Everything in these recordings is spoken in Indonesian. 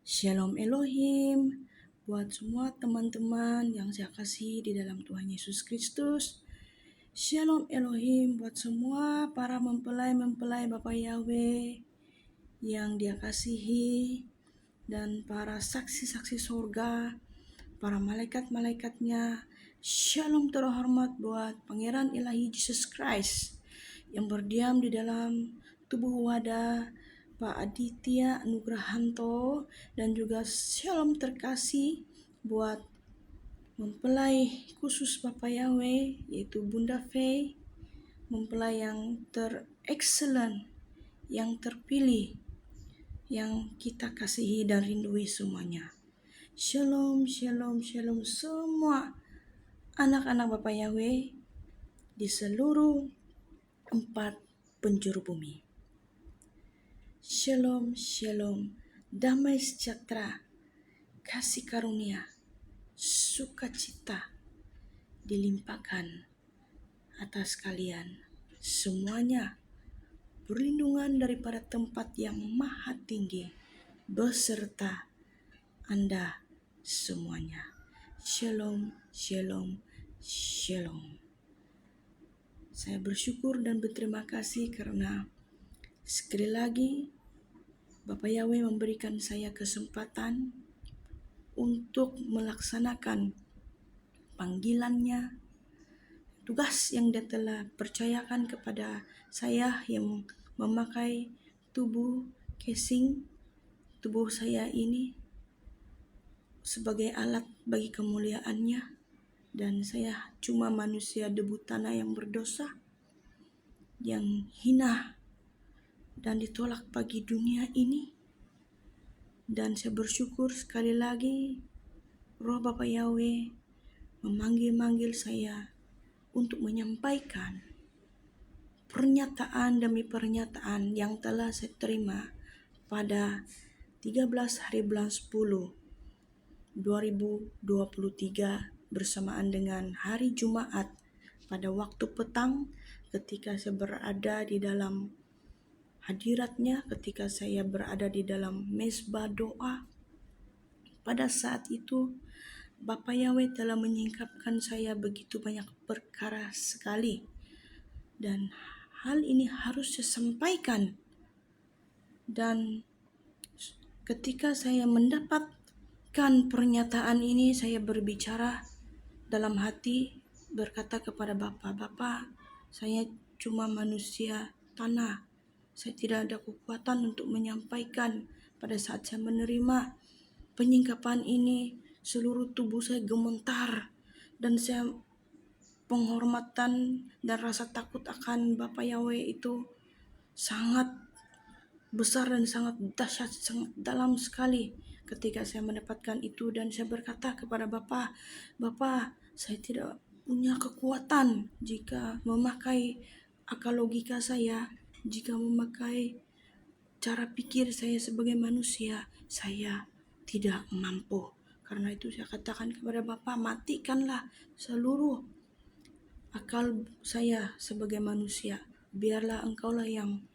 Shalom Elohim buat semua teman-teman yang saya kasihi di dalam Tuhan Yesus Kristus. Shalom Elohim buat semua para mempelai-mempelai Bapa Yahweh yang Dia kasihi, dan para saksi-saksi surga, para malaikat-malaikatnya. Shalom terhormat buat Pangeran Ilahi Jesus Christ yang berdiam di dalam tubuh wadah Pak Aditya Nugrahanto, dan juga shalom terkasih buat mempelai khusus Bapak Yahweh yaitu Bunda Faye, mempelai yang excellent, yang terpilih, yang kita kasihi dan rindui semuanya. Shalom, shalom, shalom semua anak-anak Bapak Yahweh di seluruh 4 penjuru bumi. Shalom, shalom, damai sejahtera, kasih karunia, sukacita dilimpahkan atas kalian semuanya, perlindungan daripada tempat yang maha tinggi beserta Anda semuanya. Shalom, shalom, shalom. Saya bersyukur dan berterima kasih karena sekali lagi Bapak Yahweh memberikan saya kesempatan untuk melaksanakan panggilannya, tugas yang Dia telah percayakan kepada saya yang memakai tubuh casing, tubuh saya ini sebagai alat bagi kemuliaan-Nya, dan saya cuma manusia debu tanah yang berdosa, yang hina dan ditolak bagi dunia ini. Dan saya bersyukur sekali lagi Roh Bapak Yahweh memanggil saya untuk menyampaikan pernyataan demi pernyataan yang telah saya terima pada 13 hari bulan 10 2023 bersamaan dengan hari Jumat pada waktu petang, ketika saya berada di dalam hadirat-Nya, ketika saya berada di dalam mezbah doa. Pada saat itu Bapak Yahweh telah menyingkapkan saya begitu banyak perkara sekali, dan hal ini harus saya sampaikan. Dan ketika saya mendapatkan pernyataan ini, saya berbicara dalam hati, berkata kepada Bapak, saya cuma manusia tanah, saya tidak ada kekuatan untuk menyampaikan. Pada saat saya menerima penyingkapan ini, seluruh tubuh saya gemetar, dan saya penghormatan dan rasa takut akan Bapak Yahweh itu sangat besar dan sangat dahsyat, sangat dalam sekali ketika saya mendapatkan itu. Dan saya berkata kepada Bapak, saya tidak punya kekuatan jika memakai akal logika saya, jika memakai cara pikir saya sebagai manusia, saya tidak mampu. Karena itu saya katakan kepada Bapak, matikanlah seluruh akal saya sebagai manusia. Biarlah Engkaulah yang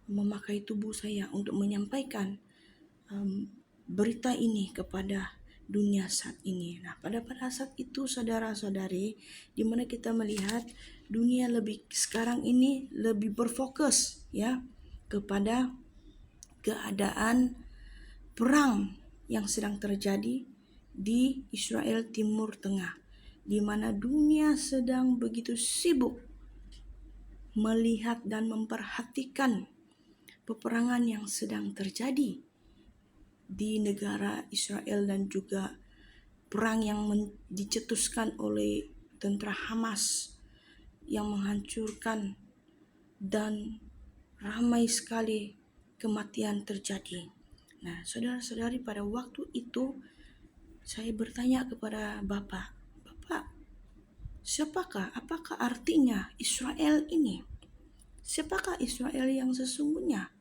memakai tubuh saya untuk menyampaikan berita ini kepada dunia saat ini. Nah, pada saat itu saudara-saudari, di mana kita melihat dunia sekarang ini lebih berfokus ya kepada keadaan perang yang sedang terjadi di Israel Timur Tengah, di mana dunia sedang begitu sibuk melihat dan memperhatikan peperangan yang sedang terjadi di negara Israel, dan juga perang yang dicetuskan oleh tentara Hamas yang menghancurkan, dan ramai sekali kematian terjadi. Nah, saudara-saudari, pada waktu itu saya bertanya kepada Bapak, apakah artinya Israel ini? Siapakah Israel yang sesungguhnya?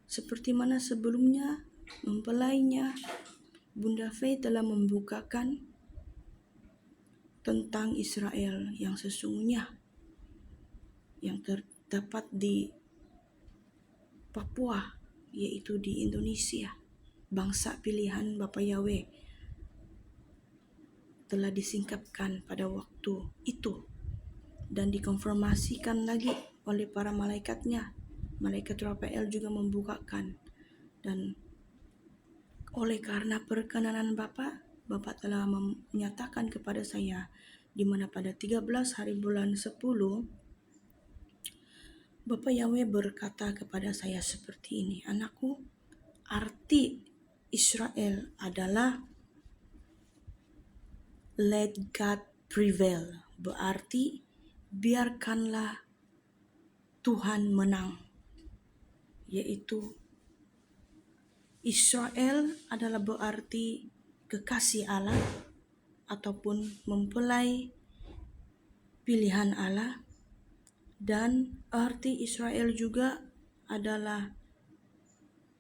Seperti mana sebelumnya mempelainya Bunda Faye telah membukakan tentang Israel yang sesungguhnya, yang terdapat di Papua, yaitu di Indonesia. bangsa pilihan Bapa Yahweh telah disingkapkan pada waktu itu dan dikonfirmasikan lagi oleh para malaikatnya. Malaikat Rafael juga membukakan, dan oleh karena perkenanan Bapa telah menyatakan kepada saya di mana pada 13 hari bulan 10 Bapa Yahweh berkata kepada saya seperti ini, "Anakku, arti Israel adalah let God prevail." Berarti biarkanlah Tuhan menang. Yaitu Israel adalah berarti kekasih Allah ataupun mempelai pilihan Allah, dan arti Israel juga adalah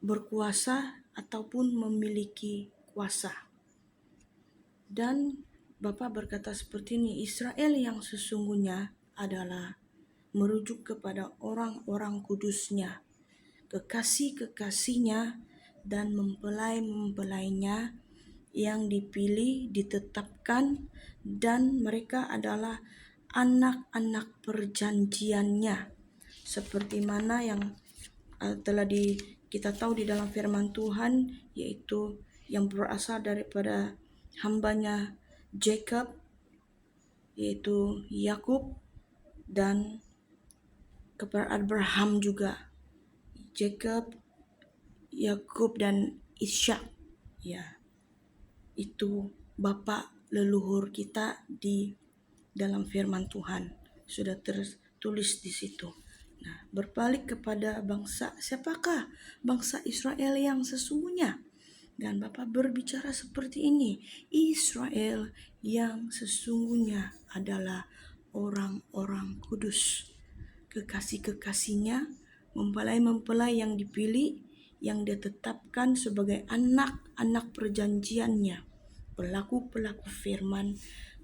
berkuasa ataupun memiliki kuasa. Dan Bapak berkata seperti ini, Israel yang sesungguhnya adalah merujuk kepada orang-orang kudusnya, kekasih-kekasihnya, dan mempelai-mempelainya yang dipilih, ditetapkan, dan mereka adalah anak-anak perjanjiannya. Seperti mana yang telah kita tahu di dalam firman Tuhan, yaitu yang berasal daripada hambanya Jacob, yaitu Yakub, dan kepada Abraham juga, Jacob, Yakub, dan Ishak. Ya, itu bapak leluhur kita di dalam firman Tuhan sudah tertulis di situ. Nah, berbalik kepada bangsa, siapakah bangsa Israel yang sesungguhnya? Dan Bapak berbicara seperti ini, Israel yang sesungguhnya adalah orang-orang kudus, kekasih-kekasihnya, mempelai-mempelai yang dipilih, yang ditetapkan sebagai anak-anak perjanjiannya, pelaku-pelaku firman,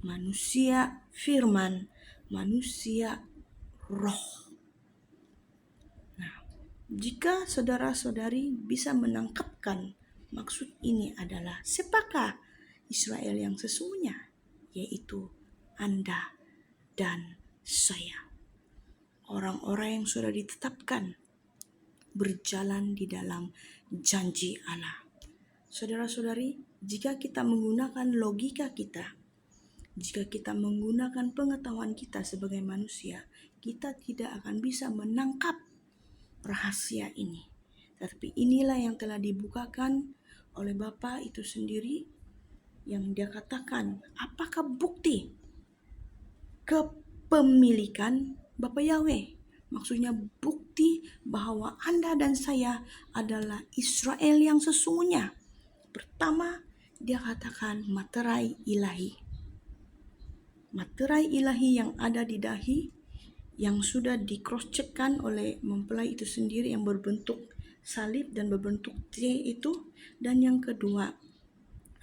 manusia firman, manusia roh. Nah, jika saudara-saudari bisa menangkapkan maksud ini adalah siapakah Israel yang sesungguhnya, yaitu Anda dan saya. Orang-orang yang sudah ditetapkan berjalan di dalam janji Allah. Saudara-saudari, jika kita menggunakan logika kita, jika kita menggunakan pengetahuan kita sebagai manusia, kita tidak akan bisa menangkap rahasia ini. Tapi inilah yang telah dibukakan oleh Bapa itu sendiri, yang dia katakan, apakah bukti kepemilikan Bapa Yahweh? Maksudnya bukti bahwa Anda dan saya adalah Israel yang sesungguhnya. Pertama, dia katakan materai ilahi. Materai ilahi yang ada di dahi, yang sudah di-cross-checkkan oleh mempelai itu sendiri yang berbentuk salib dan berbentuk T itu. Dan yang kedua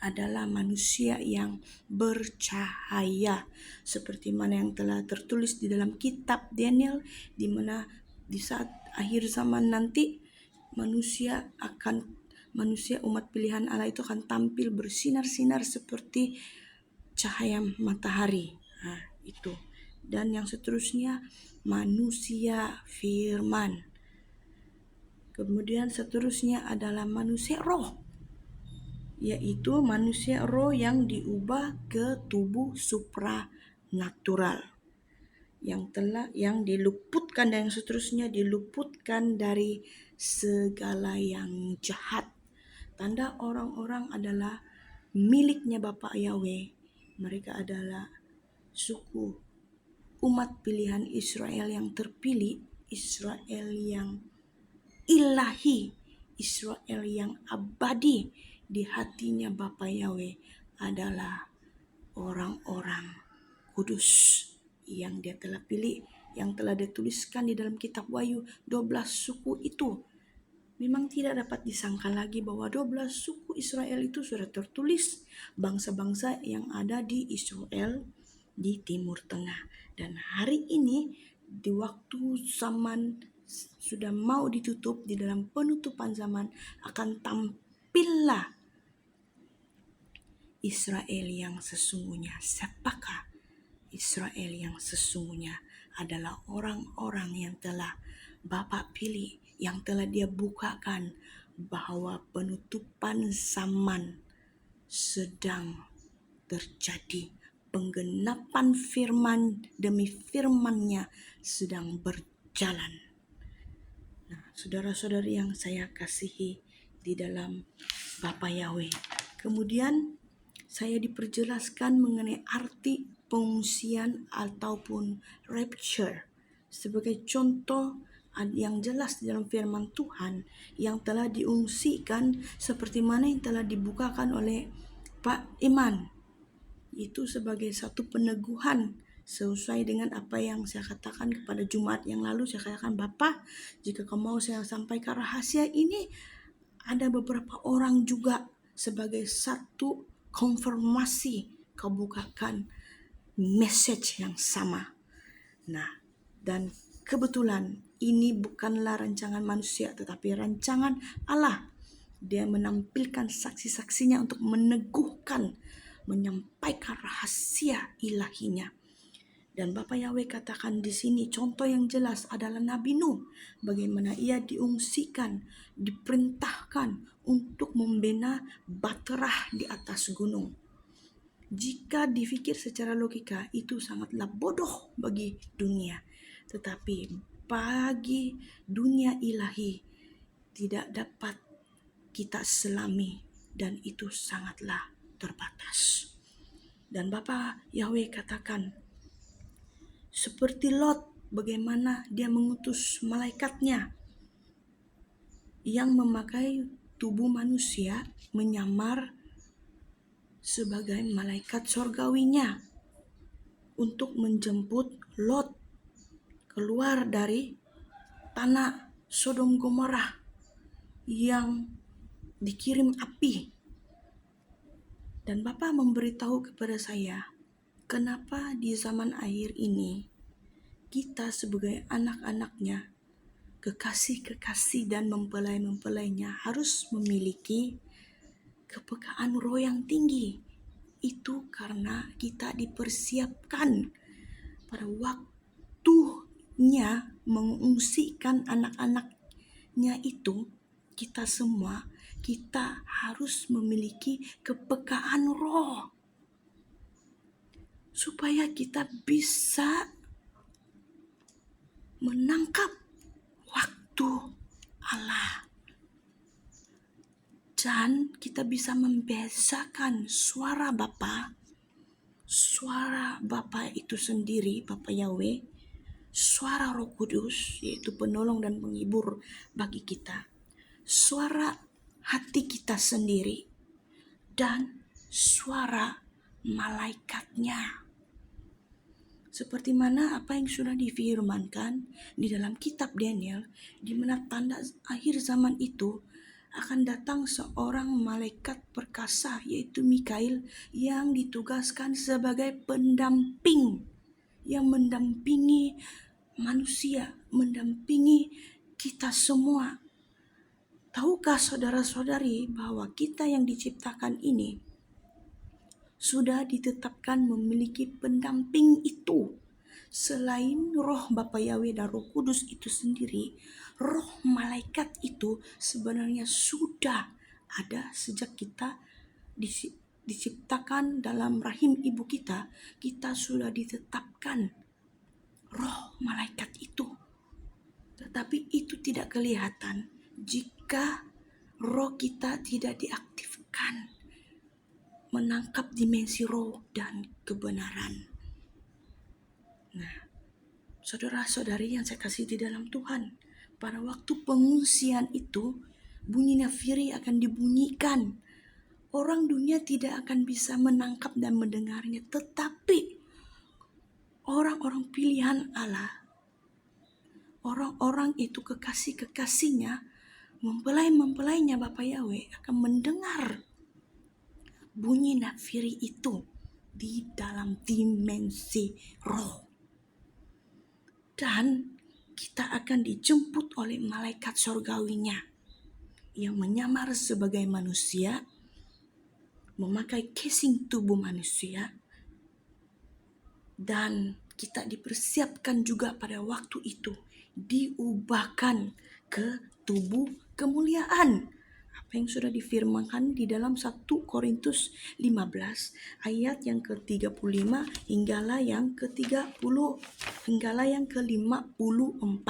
adalah manusia yang bercahaya, seperti mana yang telah tertulis di dalam kitab Daniel, di mana di saat akhir zaman nanti manusia umat pilihan Allah itu akan tampil bersinar-sinar seperti cahaya matahari. Nah, itu. Dan yang seterusnya manusia firman. Kemudian seterusnya adalah manusia roh, yaitu manusia roh yang diubah ke tubuh supranatural, yang diluputkan, dan yang seterusnya diluputkan dari segala yang jahat. Tanda orang-orang adalah miliknya Bapa Yahweh. Mereka adalah suku umat pilihan Israel yang terpilih, Israel yang ilahi, Israel yang abadi di hatinya Bapa Yahweh adalah orang-orang kudus yang dia telah pilih, yang telah dituliskan di dalam kitab Wahyu. 12 suku itu memang tidak dapat disangka lagi bahwa 12 suku Israel itu sudah tertulis, bangsa-bangsa yang ada di Israel di Timur Tengah. Dan hari ini di waktu zaman sudah mau ditutup, di dalam penutupan zaman akan tampillah Israel yang sesungguhnya. Siapakah Israel yang sesungguhnya? Adalah orang-orang yang telah Bapa pilih, yang telah Dia bukakan bahwa penutupan zaman sedang terjadi. Penggenapan firman demi firman-Nya sedang berjalan. Nah, saudara-saudari yang saya kasihi di dalam Bapa Yahweh. Kemudian saya diperjelaskan mengenai arti pengungsian ataupun rapture sebagai contoh yang jelas di dalam firman Tuhan yang telah diungsikan seperti mana yang telah dibukakan oleh Pak Iman. Itu sebagai satu peneguhan sesuai dengan apa yang saya katakan kepada Jumat yang lalu. Saya katakan, Bapak, jika kau mau saya sampaikan rahasia ini, ada beberapa orang juga sebagai satu konfirmasi kau bukakan message yang sama. Nah, dan kebetulan ini bukanlah rancangan manusia tetapi rancangan Allah. Dia menampilkan saksi-saksinya untuk meneguhkan, menyampaikan rahasia ilahinya. Dan Bapak Yahweh katakan di sini contoh yang jelas adalah Nabi Nuh. Bagaimana ia diungsikan, diperintahkan untuk membina baterah di atas gunung. Jika dipikir secara logika itu sangatlah bodoh bagi dunia. Tetapi bagi dunia ilahi tidak dapat kita selami dan itu sangatlah terbatas. Dan Bapak Yahweh katakan seperti Lot, bagaimana dia mengutus malaikatnya yang memakai tubuh manusia menyamar sebagai malaikat sorgawinya untuk menjemput Lot keluar dari tanah Sodom Gomora yang dikirim api. Dan Bapak memberitahu kepada saya, kenapa di zaman akhir ini kita sebagai anak-anaknya, kekasih-kekasih dan mempelai-mempelainya harus memiliki kepekaan roh yang tinggi. Itu karena kita dipersiapkan pada waktunya mengungsikan anak-anaknya itu, kita semua, kita harus memiliki kepekaan roh supaya kita bisa menangkap waktu Allah dan kita bisa membedakan suara Bapa itu sendiri, Bapa Yahweh, suara Roh Kudus yaitu penolong dan penghibur bagi kita, suara hati kita sendiri, dan suara malaikatnya. Seperti mana apa yang sudah difirmankan di dalam kitab Daniel, di mana tanda akhir zaman itu akan datang seorang malaikat perkasa yaitu Mikail yang ditugaskan sebagai pendamping yang mendampingi manusia, mendampingi kita semua. Tahukah saudara-saudari bahwa kita yang diciptakan ini sudah ditetapkan memiliki pendamping itu. Selain roh Bapa Yahweh dan Roh Kudus itu sendiri, roh malaikat itu sebenarnya sudah ada sejak kita diciptakan dalam rahim ibu kita. Kita sudah ditetapkan roh malaikat itu. Tetapi itu tidak kelihatan jika roh kita tidak diaktifkan menangkap dimensi roh dan kebenaran. Nah, saudara-saudari yang saya kasih di dalam Tuhan, pada waktu pengungsian itu, bunyi nafiri akan dibunyikan. Orang dunia tidak akan bisa menangkap dan mendengarnya, tetapi orang-orang pilihan Allah, orang-orang itu kekasih-kekasihnya, mempelai-mempelainya Bapa Yahweh akan mendengar bunyi nafiri itu di dalam dimensi roh. Dan kita akan dijemput oleh malaikat sorgawinya yang menyamar sebagai manusia, memakai casing tubuh manusia, dan kita dipersiapkan juga pada waktu itu diubahkan ke tubuh kemuliaan. Apa yang sudah difirmankan di dalam 1 Korintus 15 ayat yang ke-35 hinggalah yang ke-30 hinggalah yang ke-54.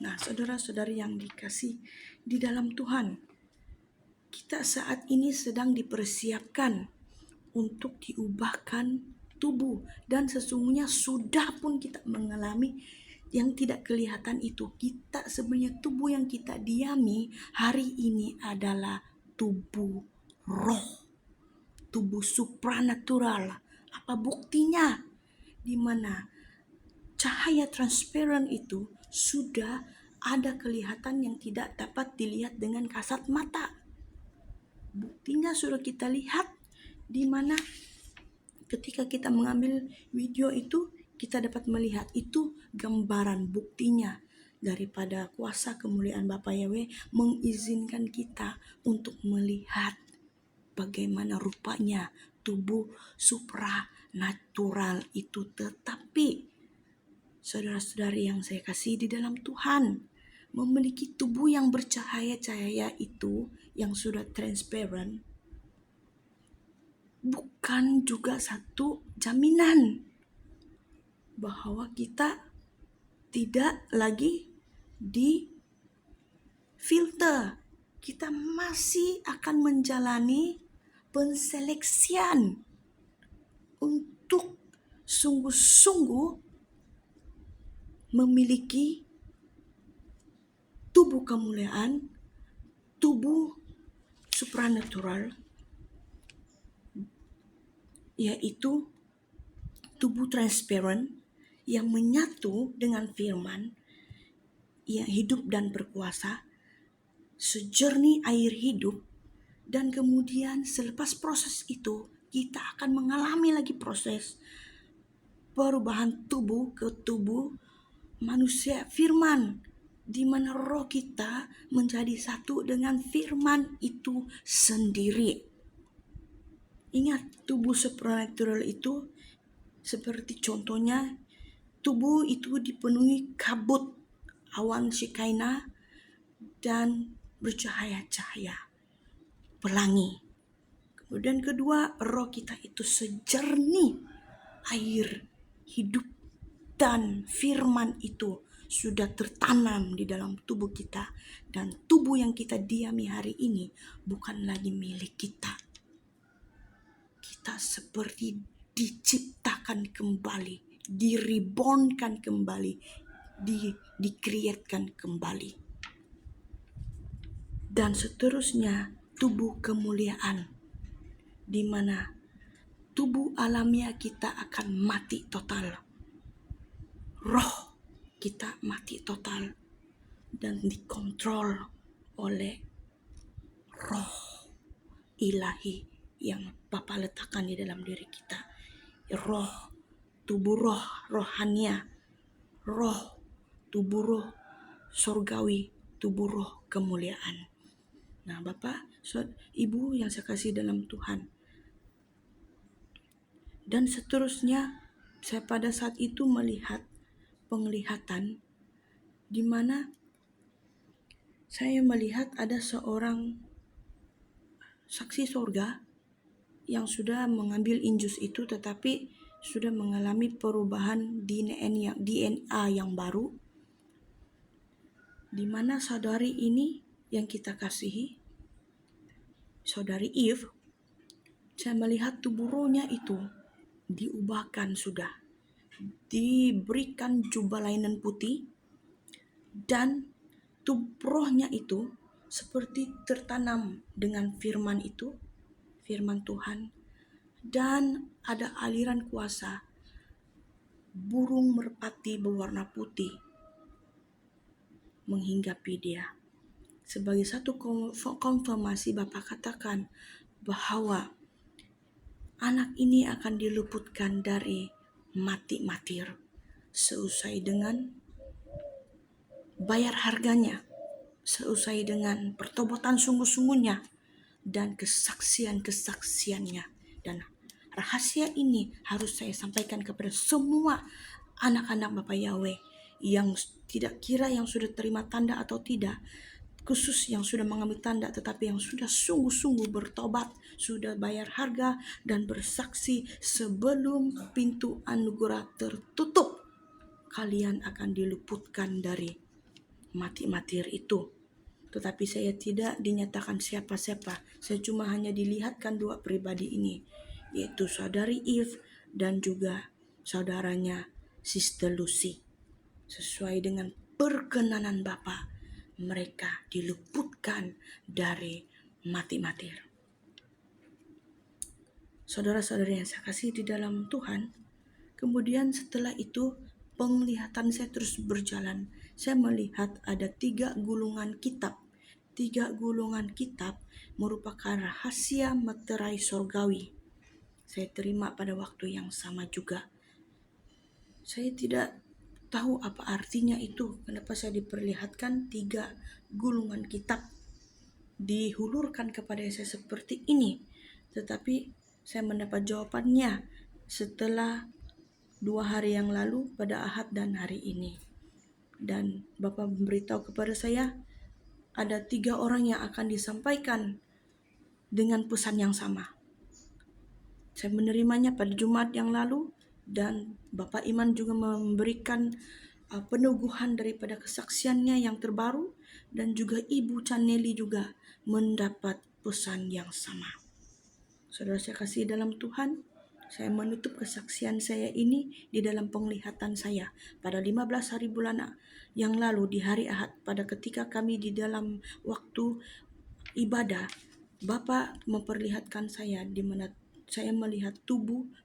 Nah, saudara-saudari yang dikasih di dalam Tuhan, kita saat ini sedang dipersiapkan untuk diubahkan tubuh, dan sesungguhnya sudah pun kita mengalami yang tidak kelihatan itu. Kita sebenarnya tubuh yang kita diami hari ini adalah tubuh roh, tubuh supranatural. Apa buktinya? Di mana cahaya transparan itu sudah ada kelihatan yang tidak dapat dilihat dengan kasat mata. Buktinya sudah kita lihat, di mana ketika kita mengambil video itu, kita dapat melihat itu gambaran buktinya daripada kuasa kemuliaan Bapa Yahweh mengizinkan kita untuk melihat bagaimana rupanya tubuh supranatural itu. Tetapi saudara-saudari yang saya kasih di dalam Tuhan, memiliki tubuh yang bercahaya-cahaya itu, yang sudah transparan, bukan juga satu jaminan bahwa kita tidak lagi di filter. Kita masih akan menjalani penseleksian untuk sungguh-sungguh memiliki tubuh kemuliaan, tubuh supranatural, yaitu tubuh transparan yang menyatu dengan firman yang hidup dan berkuasa, sejernih air hidup. Dan kemudian selepas proses itu, kita akan mengalami lagi proses perubahan tubuh ke tubuh manusia firman, di mana roh kita menjadi satu dengan firman itu sendiri. Ingat, tubuh supernatural itu seperti contohnya, tubuh itu dipenuhi kabut awan Shekinah dan bercahaya-cahaya pelangi. Kemudian kedua, roh kita itu sejernih air hidup, dan firman itu sudah tertanam di dalam tubuh kita, dan tubuh yang kita diami hari ini bukan lagi milik kita. Kita seperti diciptakan kembali, direbornkan kembali, dikreatkan kembali. Dan seterusnya, tubuh kemuliaan, di mana tubuh alamiah kita akan mati total. Roh kita mati total dan dikontrol oleh roh ilahi yang Bapa letakkan di dalam diri kita. Roh, tubuh roh, rohania, roh, tubuh roh surgawi, tubuh roh kemuliaan. Nah, Bapak, Ibu yang saya kasih dalam Tuhan. Dan seterusnya, saya pada saat itu melihat penglihatan di mana saya melihat ada seorang saksi sorga yang sudah mengambil injus itu, tetapi sudah mengalami perubahan DNA yang baru, di mana saudari ini yang kita kasihi, saudari Eve, saya melihat tubuh rohnya itu diubahkan, sudah diberikan jubah linen putih, dan tubuh rohnya itu seperti tertanam dengan firman itu, firman Tuhan, dan ada aliran kuasa burung merpati berwarna putih menghinggapi dia. Sebagai satu konfirmasi, Bapak katakan bahwa anak ini akan diluputkan dari mati-matir seusai dengan bayar harganya. seusai dengan pertobatan sungguh-sungguhnya dan kesaksian-kesaksiannya. Dan rahasia ini harus saya sampaikan kepada semua anak-anak Bapak Yahweh yang tidak kira yang sudah terima tanda atau tidak, khusus yang sudah mengambil tanda tetapi yang sudah sungguh-sungguh bertobat, sudah bayar harga dan bersaksi sebelum pintu anugerah tertutup, kalian akan diluputkan dari mati-matir itu. Tetapi saya tidak dinyatakan siapa-siapa, saya cuma hanya dilihatkan dua pribadi ini, yaitu saudari Eve dan juga saudaranya Sister Lucy. Sesuai dengan perkenanan Bapa, mereka diluputkan dari mati-matir. Saudara-saudari yang saya kasih di dalam Tuhan, kemudian setelah itu penglihatan saya terus berjalan. Saya melihat ada 3 gulungan kitab. 3 gulungan kitab merupakan rahasia materai sorgawi. Saya terima pada waktu yang sama juga. Saya tidak tahu apa artinya itu. Kenapa saya diperlihatkan 3 gulungan kitab dihulurkan kepada saya seperti ini. Tetapi saya mendapat jawabannya setelah 2 hari yang lalu pada Ahad dan hari ini. Dan Bapak memberitahu kepada saya ada 3 orang yang akan disampaikan dengan pesan yang sama. Saya menerimanya pada Jumat yang lalu dan Bapak Iman juga memberikan peneguhan daripada kesaksiannya yang terbaru, dan juga Ibu Chaneli juga mendapat pesan yang sama. Saudara saya kasih dalam Tuhan, saya menutup kesaksian saya ini di dalam penglihatan saya pada 15 hari bulan yang lalu di hari Ahad, pada ketika kami di dalam waktu ibadah, Bapak memperlihatkan saya di mana saya melihat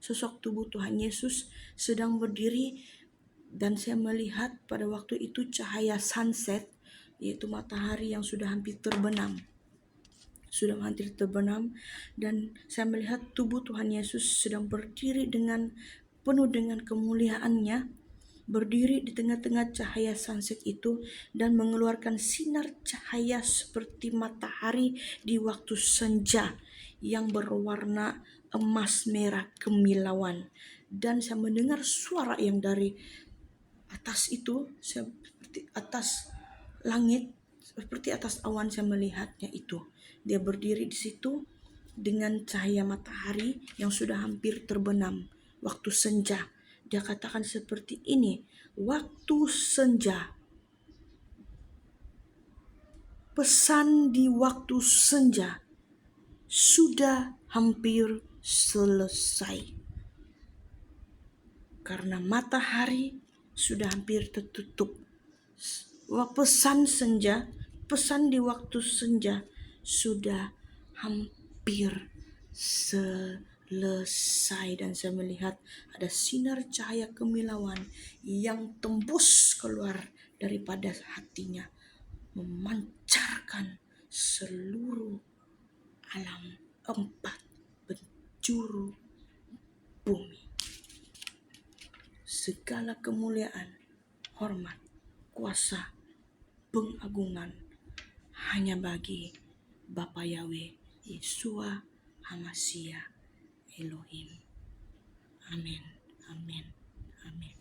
sosok tubuh Tuhan Yesus sedang berdiri, dan saya melihat pada waktu itu cahaya sunset, yaitu matahari yang sudah hampir terbenam. Dan saya melihat tubuh Tuhan Yesus sedang berdiri dengan penuh dengan kemuliaannya, berdiri di tengah-tengah cahaya sunset itu dan mengeluarkan sinar cahaya seperti matahari di waktu senja yang berwarna emas merah kemilauan. Dan saya mendengar suara yang dari atas itu, seperti atas langit, seperti atas awan saya melihatnya itu. Dia berdiri di situ dengan cahaya matahari yang sudah hampir terbenam waktu senja. Dia katakan seperti ini, waktu senja. Pesan di waktu senja sudah hampir selesai. Karena matahari sudah hampir tertutup. Pesan di waktu senja sudah hampir selesai, dan saya melihat ada sinar cahaya kemilauan yang tembus keluar daripada hatinya, memancarkan seluruh alam 4 penjuru bumi. Segala kemuliaan, hormat, kuasa, pengagungan hanya bagi Bapa Yahweh, Yeshua HaMashiach Elohim. Amin, amin, amin.